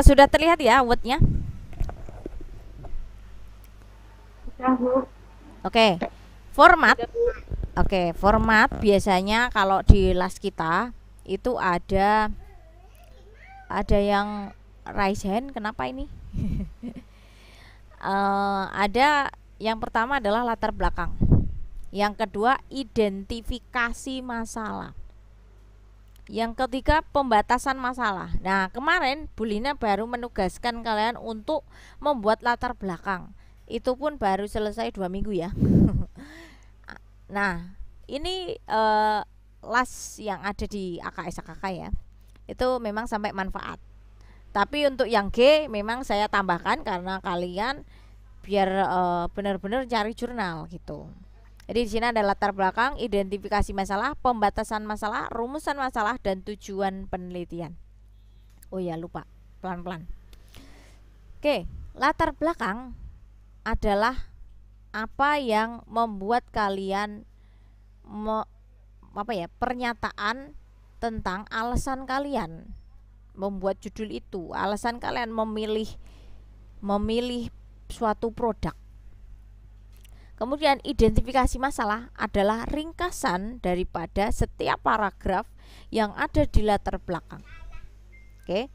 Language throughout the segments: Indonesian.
Sudah terlihat ya wordnya? Sudah, Bu. Oke. Format. Sudah, Bu. Oke, format biasanya kalau di las kita itu ada yang raise hand. Kenapa ini? Ada yang pertama adalah latar belakang. Yang kedua identifikasi masalah. Yang ketiga pembatasan masalah. Nah, kemarin Bu Lina baru menugaskan kalian untuk membuat latar belakang. Itu pun baru selesai 2 minggu ya. Nah, ini las yang ada di AKS AKK ya. Itu memang sampai manfaat. Tapi untuk yang G memang saya tambahkan karena kalian biar benar-benar cari jurnal gitu. Jadi di sini ada latar belakang, identifikasi masalah, pembatasan masalah, rumusan masalah, dan tujuan penelitian. Oh ya lupa, pelan-pelan. Oke, latar belakang adalah apa yang membuat kalian pernyataan tentang alasan kalian membuat judul itu, alasan kalian memilih suatu produk. Kemudian identifikasi masalah adalah ringkasan daripada setiap paragraf yang ada di latar belakang. Oke.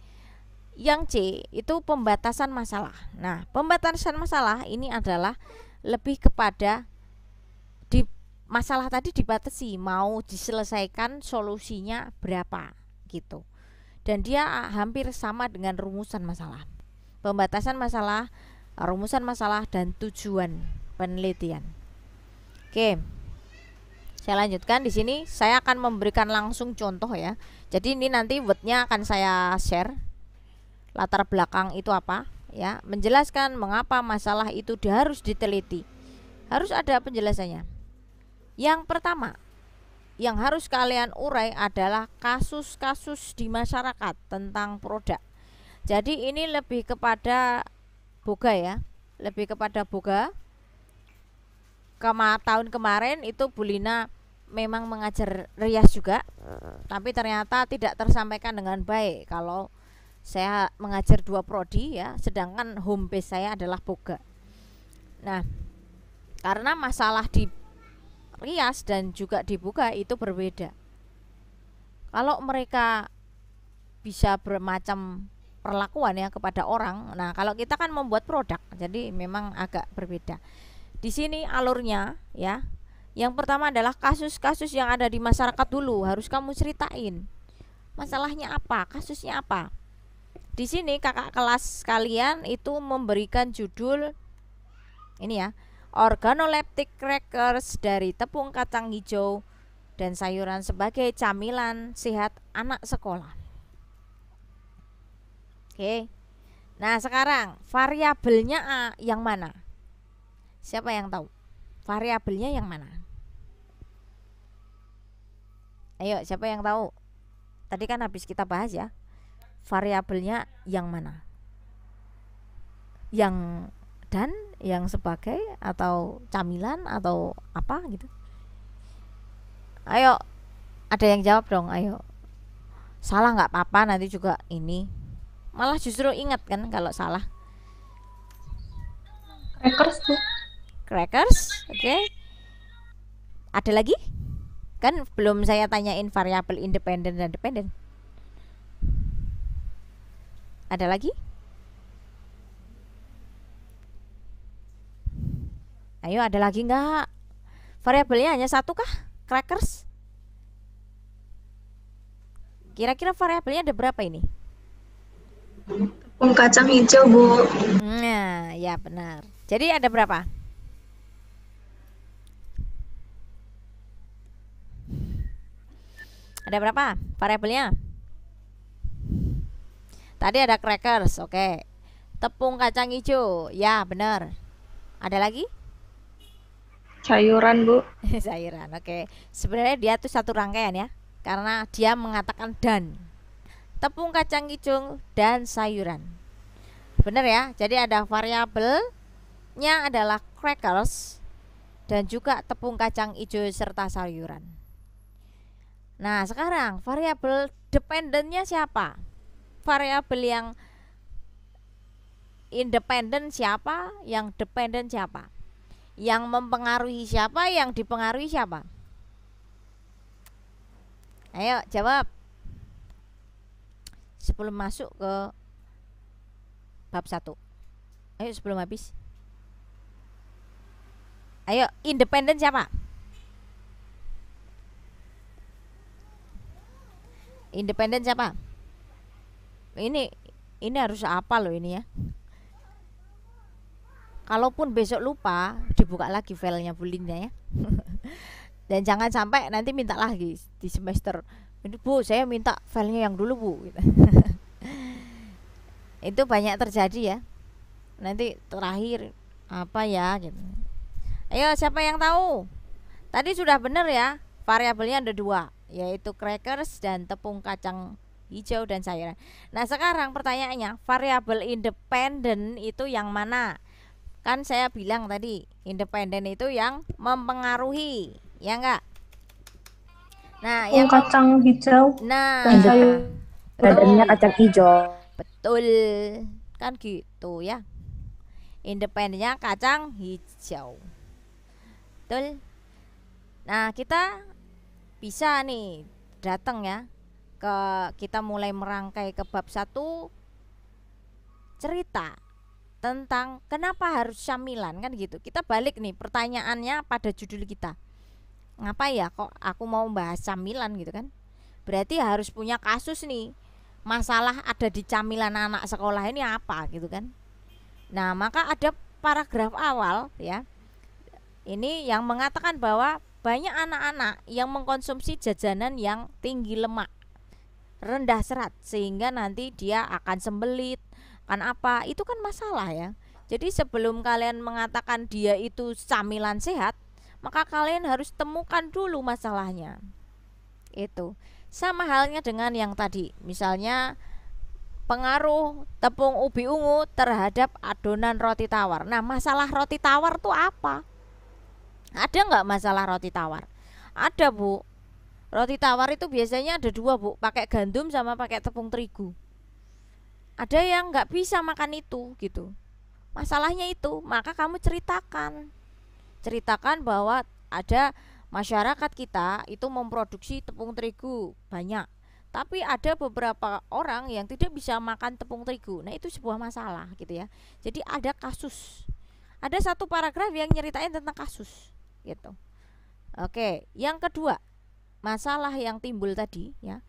Yang C itu pembatasan masalah. Nah, pembatasan masalah ini adalah lebih kepada di masalah tadi dibatasi mau diselesaikan solusinya berapa gitu. Dan dia hampir sama dengan rumusan masalah. Pembatasan masalah, rumusan masalah, dan tujuan penelitian. Oke, saya lanjutkan di sini. Saya akan memberikan langsung contoh ya. Jadi ini nanti wordnya akan saya share. Latar belakang itu apa? Ya, menjelaskan mengapa masalah itu harus diteliti. Harus ada penjelasannya. Yang pertama, yang harus kalian urai adalah kasus-kasus di masyarakat tentang produk. Jadi ini lebih kepada boga ya, lebih kepada boga. Tahun kemarin itu Bu Lina memang mengajar rias juga, tapi ternyata tidak tersampaikan dengan baik kalau saya mengajar 2 prodi ya, sedangkan home base saya adalah boga. Nah, karena masalah di rias dan juga di boga itu berbeda. Kalau mereka bisa bermacam perlakuan ya kepada orang, nah kalau kita kan membuat produk, jadi memang agak berbeda. Di sini alurnya ya. Yang pertama adalah kasus-kasus yang ada di masyarakat dulu, harus kamu ceritain. Masalahnya apa? Kasusnya apa? Di sini kakak kelas kalian itu memberikan judul ini ya. Organoleptic crackers dari tepung kacang hijau dan sayuran sebagai camilan sehat anak sekolah. Oke. Nah, sekarang variabelnya yang mana? Siapa yang tahu? Variabelnya yang mana? Ayo, siapa yang tahu? Tadi kan habis kita bahas ya. Variabelnya yang mana? Yang dan yang sebagai atau camilan atau apa gitu? Ayo, ada yang jawab dong, ayo. Salah nggak apa-apa, nanti juga ini. Malah justru ingat kan kalau salah. Crackers, Bu. Crackers, oke. Ada lagi? Kan belum saya tanyain variabel independen dan dependen. Ada lagi? Ayo, ada lagi nggak? Variabelnya hanya satu kah? Crackers? Kira-kira variabelnya ada berapa ini? Tepung kacang hijau, Bu. Nah, ya benar. Jadi ada berapa? Ada berapa variabelnya? Tadi ada crackers, oke. Tepung kacang hijau, ya benar. Ada lagi? Sayuran, Bu. Sayuran, oke. Sebenarnya dia tuh satu rangkaian ya, karena dia mengatakan dan. Tepung kacang hijau dan sayuran. Benar ya? Jadi ada variabelnya adalah crackers dan juga tepung kacang hijau serta sayuran. Nah, sekarang variabel dependennya siapa? Variabel yang independen siapa, yang dependen siapa, yang mempengaruhi siapa, yang dipengaruhi siapa. Ayo jawab sebelum masuk ke bab 1. Ayo sebelum habis. Ayo, independen siapa? Independen siapa? Ini harus apa loh ini ya. Kalaupun besok lupa, dibuka lagi filenya Bu Linda ya. Dan jangan sampai nanti minta lagi di semester ini, Bu, saya minta filenya yang dulu, Bu, gitu. Itu banyak terjadi ya. Nanti terakhir apa ya gitu. Ayo siapa yang tahu? Tadi sudah benar ya, variabelnya ada 2, yaitu crackers dan tepung kacang hijau dan sayuran. Nah sekarang pertanyaannya, variabel independen itu yang mana? Kan saya bilang tadi, independen itu yang mempengaruhi, ya enggak? Nah yang kacang hijau nah dan sayur. Badannya kacang hijau. betul kan gitu ya, independennya kacang hijau. Betul. Nah kita bisa nih datang ya ke, kita mulai merangkai ke bab 1, cerita tentang kenapa harus camilan kan gitu. Kita balik nih pertanyaannya pada judul kita, ngapa ya kok aku mau bahas camilan gitu kan. Berarti harus punya kasus nih, masalah ada di camilan anak sekolah ini apa gitu kan. Nah maka ada paragraf awal ya, ini yang mengatakan bahwa banyak anak-anak yang mengkonsumsi jajanan yang tinggi lemak, rendah serat, sehingga nanti dia akan sembelit, kan apa, itu kan masalah ya. Jadi sebelum kalian mengatakan dia itu camilan sehat, maka kalian harus temukan dulu masalahnya. Itu sama halnya dengan yang tadi, misalnya pengaruh tepung ubi ungu terhadap adonan roti tawar. Nah masalah roti tawar tuh apa? Ada nggak masalah roti tawar? Ada, Bu. Roti tawar itu biasanya ada 2, Bu, pakai gandum sama pakai tepung terigu. Ada yang nggak bisa makan itu gitu, masalahnya itu. Maka kamu ceritakan bahwa ada masyarakat kita itu memproduksi tepung terigu banyak, tapi ada beberapa orang yang tidak bisa makan tepung terigu. Nah itu sebuah masalah gitu ya. Jadi ada kasus, ada 1 paragraf yang nyeritain tentang kasus gitu. Oke, yang kedua, masalah yang timbul tadi ya,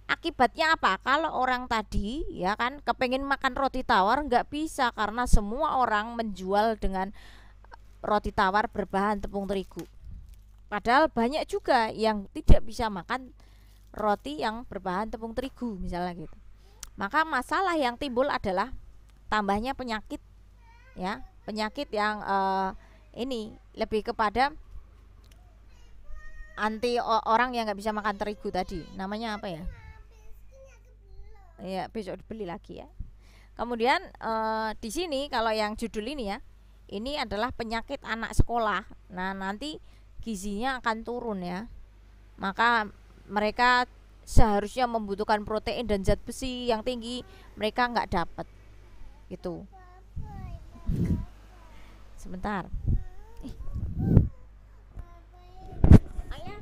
akibatnya apa? Kalau orang tadi ya kan kepengen makan roti tawar, nggak bisa karena semua orang menjual dengan roti tawar berbahan tepung terigu. Padahal banyak juga yang tidak bisa makan roti yang berbahan tepung terigu misalnya gitu. Maka masalah yang timbul adalah tambahnya penyakit ya, penyakit yang ini lebih kepada anti orang yang nggak bisa makan terigu tadi. Namanya apa ya? Ya besok dibeli lagi ya. Kemudian di sini kalau yang judul ini ya, ini adalah penyakit anak sekolah. Nah nanti gizinya akan turun ya. Maka mereka seharusnya membutuhkan protein dan zat besi yang tinggi, mereka nggak dapat gitu. Sebentar. Ayah,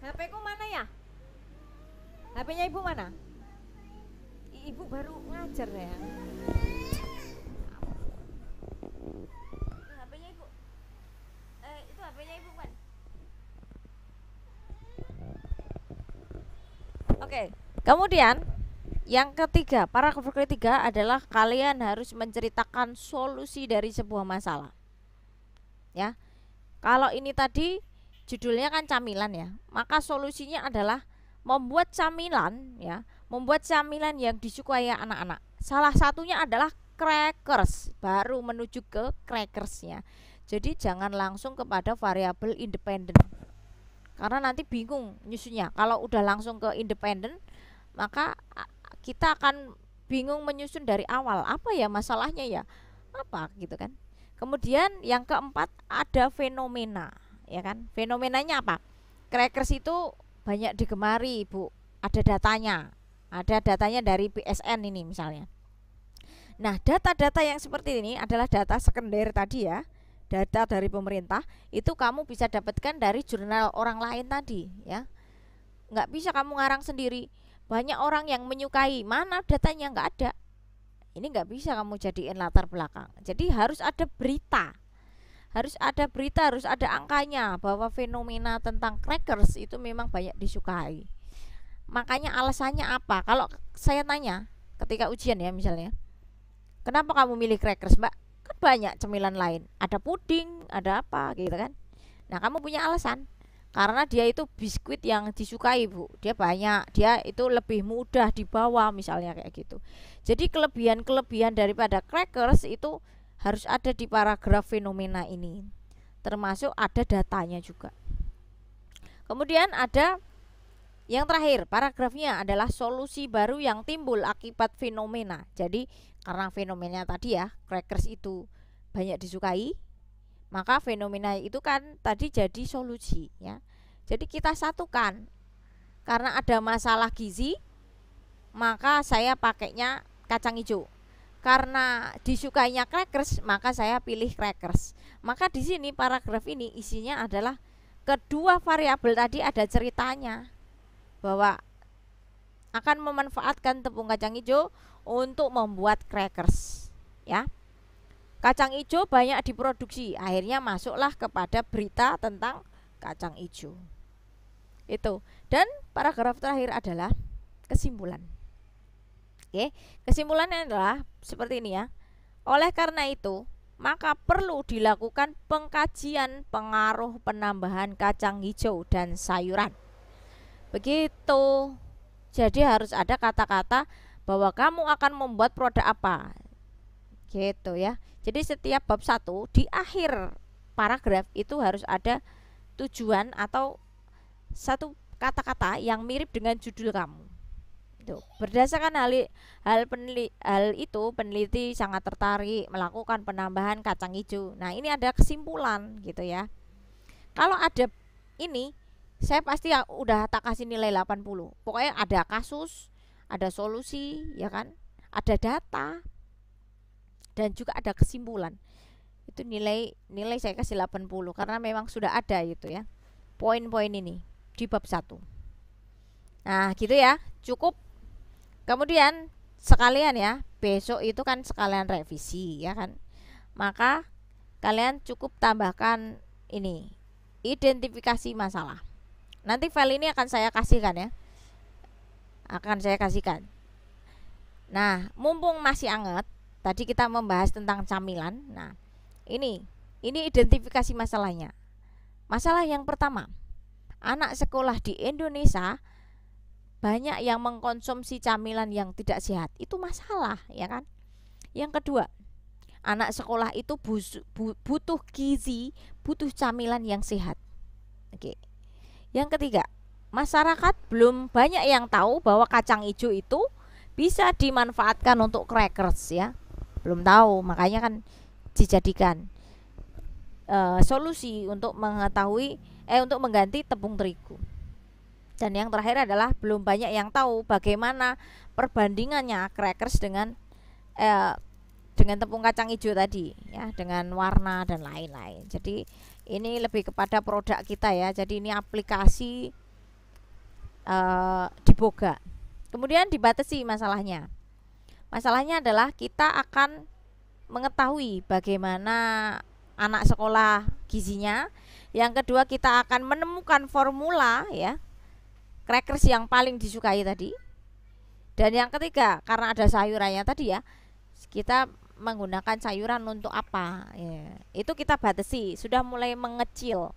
HP ku mana ya? HP-nya ibu mana? Ibu baru ngajar ya. HP-nya ibu. Itu HP-nya ibu kan? Oke. Kemudian yang ketiga, paragraf ketiga adalah kalian harus menceritakan solusi dari sebuah masalah. Ya. Kalau ini tadi judulnya kan camilan ya, maka solusinya adalah membuat camilan ya, membuat camilan yang disukai anak-anak. Salah satunya adalah crackers, baru menuju ke crackersnya. Jadi jangan langsung kepada variabel independen, karena nanti bingung nyusunnya. Kalau udah langsung ke independen, maka kita akan bingung menyusun dari awal, apa ya masalahnya ya, apa gitu kan. Kemudian yang keempat ada fenomena, ya kan. Fenomenanya apa? Crackers itu banyak digemari, Bu. Ada datanya dari PSN ini misalnya. Nah, data-data yang seperti ini adalah data sekunder tadi ya, data dari pemerintah. Itu kamu bisa dapatkan dari jurnal orang lain tadi ya. Nggak bisa kamu ngarang sendiri. Banyak orang yang menyukai, mana datanya, nggak ada. Ini nggak bisa kamu jadiin latar belakang. Jadi harus ada berita. Harus ada berita, harus ada angkanya bahwa fenomena tentang crackers itu memang banyak disukai. Makanya alasannya apa? Kalau saya tanya ketika ujian ya misalnya, kenapa kamu milih crackers, Mbak? Kan banyak cemilan lain. Ada puding, ada apa gitu kan. Nah, kamu punya alasan. Karena dia itu biskuit yang disukai, Bu. Dia banyak, dia itu lebih mudah dibawa misalnya kayak gitu. Jadi kelebihan-kelebihan daripada crackers itu harus ada di paragraf fenomena ini. Termasuk ada datanya juga. Kemudian ada yang terakhir, paragrafnya adalah solusi baru yang timbul akibat fenomena. Jadi karena fenomena tadi ya, crackers itu banyak disukai, maka fenomena itu kan tadi jadi solusi ya. Jadi kita satukan. Karena ada masalah gizi, maka saya pakainya kacang hijau. Karena disukainya crackers, maka saya pilih crackers. Maka di sini paragraf ini isinya adalah kedua variabel tadi ada ceritanya, bahwa akan memanfaatkan tepung kacang hijau untuk membuat crackers ya. Kacang hijau banyak diproduksi, akhirnya masuklah kepada berita tentang kacang hijau itu. Dan paragraf terakhir adalah kesimpulan. Oke, kesimpulannya adalah seperti ini ya. Oleh karena itu, maka perlu dilakukan pengkajian pengaruh penambahan kacang hijau dan sayuran. Begitu. Jadi harus ada kata-kata bahwa kamu akan membuat produk apa. Gitu ya. Jadi setiap bab 1 di akhir paragraf itu harus ada tujuan atau satu kata-kata yang mirip dengan judul kamu. Itu. Berdasarkan hal itu peneliti sangat tertarik melakukan penambahan kacang hijau. Nah, ini ada kesimpulan gitu ya. Kalau ada ini saya pasti udah tak kasih nilai 80. Pokoknya ada kasus, ada solusi, ya kan? Ada data dan juga ada kesimpulan. Itu nilai saya kasih 80 karena memang sudah ada itu ya. Poin-poin ini di bab 1. Nah, gitu ya. Cukup. Kemudian sekalian ya, besok itu kan sekalian revisi ya kan. Maka kalian cukup tambahkan ini, identifikasi masalah. Nanti file ini akan saya kasihkan ya. Akan saya kasihkan. Nah, mumpung masih anget, tadi kita membahas tentang camilan. Nah, ini identifikasi masalahnya. Masalah yang pertama, anak sekolah di Indonesia banyak yang mengkonsumsi camilan yang tidak sehat. Itu masalah, ya kan? Yang kedua, anak sekolah itu butuh gizi, butuh camilan yang sehat. Oke. Yang ketiga, masyarakat belum banyak yang tahu bahwa kacang hijau itu bisa dimanfaatkan untuk crackers ya. Belum tahu, makanya kan dijadikan solusi untuk mengetahui untuk mengganti tepung terigu. Dan yang terakhir adalah belum banyak yang tahu bagaimana perbandingannya crackers dengan tepung kacang hijau tadi ya, dengan warna dan lain-lain. Jadi ini lebih kepada produk kita ya. Jadi ini aplikasi di Boga. Kemudian dibatasi masalahnya. Masalahnya adalah kita akan mengetahui bagaimana anak sekolah gizinya. Yang kedua, kita akan menemukan formula ya, crackers yang paling disukai tadi. Dan yang ketiga, karena ada sayurannya tadi ya, kita menggunakan sayuran untuk apa ya, itu kita batasi, sudah mulai mengecil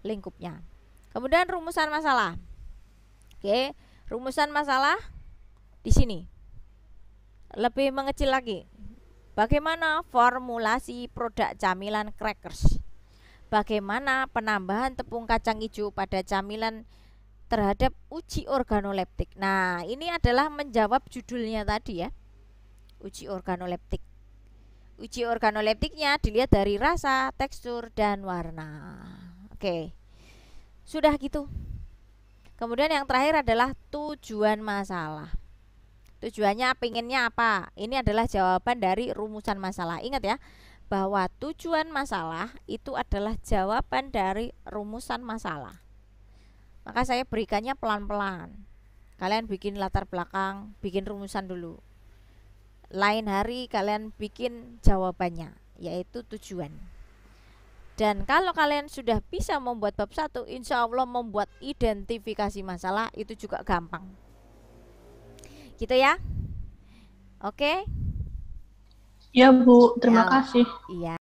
lingkupnya. Kemudian rumusan masalah. Oke, rumusan masalah di sini lebih mengecil lagi. Bagaimana formulasi produk camilan crackers, bagaimana penambahan tepung kacang hijau pada camilan terhadap uji organoleptik. Nah, ini adalah menjawab judulnya tadi ya, uji organoleptik. Uji organoleptiknya dilihat dari rasa, tekstur, dan warna. Oke, sudah gitu. Kemudian yang terakhir adalah tujuan masalah. Tujuannya pengennya apa? Ini adalah jawaban dari rumusan masalah. Ingat ya, bahwa tujuan masalah itu adalah jawaban dari rumusan masalah. Maka saya berikannya pelan-pelan. Kalian bikin latar belakang, bikin rumusan dulu. Lain hari kalian bikin jawabannya, yaitu tujuan. Dan kalau kalian sudah bisa membuat bab 1, insya Allah membuat identifikasi masalah itu juga gampang. Gitu ya. Oke. Ya Bu, terima Ya. kasih. Iya.